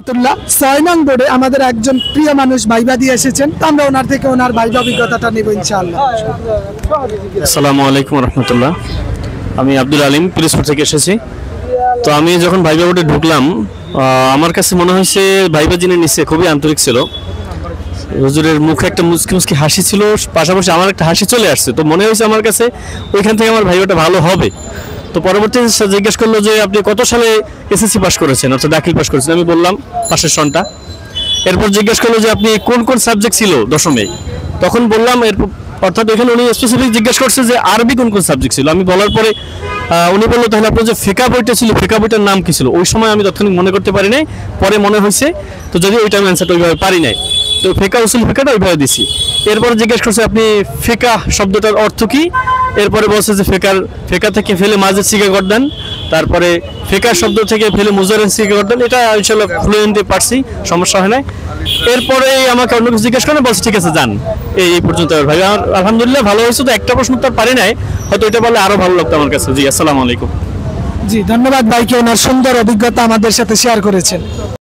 6 নং বোর্ডে আমাদের একজন প্রিয় মানুষ ভাইবা দিয়ে এসেছেন, তো আমরা ওনার থেকে ওনার ভাইবা অভিজ্ঞতাটা নেব ইনশাআল্লাহ। আসসালামু আলাইকুম রহমতুল্লাহ। আমি আব্দুল আলিম পিরোজপুর থেকে এসেছি। তো আমি যখন ভাইবা বোর্ডে ঢুকলাম, আমার কাছে মনে হয়েছে ভাইবা যিনি নিচ্ছে খুবই আন্তরিক ছিল। হুজুরের মুখে একটা মুচকি মুচকি হাসি ছিল, পাশাপাশি আমার একটা হাসি চলে আসছে। তো মনে হয়েছে আমার কাছে ওইখান থেকে আমার ভাইবাটা ভালো হবে। তো পরবর্তীতে জিজ্ঞেস করলো যে আপনি কত সালে এসএসসি পাস করেছেন, অর্থাৎ দাখিল পাস করেছেন। আমি বললাম পাশের সনটা। এরপর জিজ্ঞেস করলো যে আপনি কোন কোন সাবজেক্ট ছিল দশমে, তখন বললাম এরপর, অর্থাৎ এখানে উনি স্পেসিফিক জিজ্ঞেস করছে যে আরবি কোন কোন সাবজেক্ট ছিল। আমি বলার পরে উনি বললো তাহলে আপনার যে ফিকা বইটা ছিল, ফিকা বইটার নাম কি ছিল? ওই সময় আমি তৎক্ষণিক মনে করতে পারি নাই, পরে মনে হয়েছে। তো যদি ওইটা আমি অ্যান্সারটা ওইভাবে পারি নাই, তো ফিকা উসুল ফিকাটা ওইভাবে দিছি। এরপরে জিজ্ঞেস করছে আপনি ফিকা শব্দটার অর্থ কি? এরপরে বলছে যে ফেকা থেকে ফেলে মাঝে সিগা গর্দান, তারপরে ফেকা শব্দ থেকে ফেলে মুজারেন সিগা গর্দান। এটা ইনশাআল্লাহ ফ্লুয়েন্টলি পারছি, সমস্যা হয় না। এরপরে আমাকে অন্য কিছু জিজ্ঞেস করেন, বলছে ঠিক আছে যান। এই পর্যন্ত ভাই আমার আলহামদুলিল্লাহ ভালো হয়েছে। তো একটা প্রশ্ন তো পারি নাই, হয়তো এটা বললে আরো ভালো লাগতো আমার কাছে। জি আসসালামু আলাইকুম। জি ধন্যবাদ ভাইকে, ওনার সুন্দর অভিজ্ঞতা আমাদের সাথে শেয়ার করেছেন।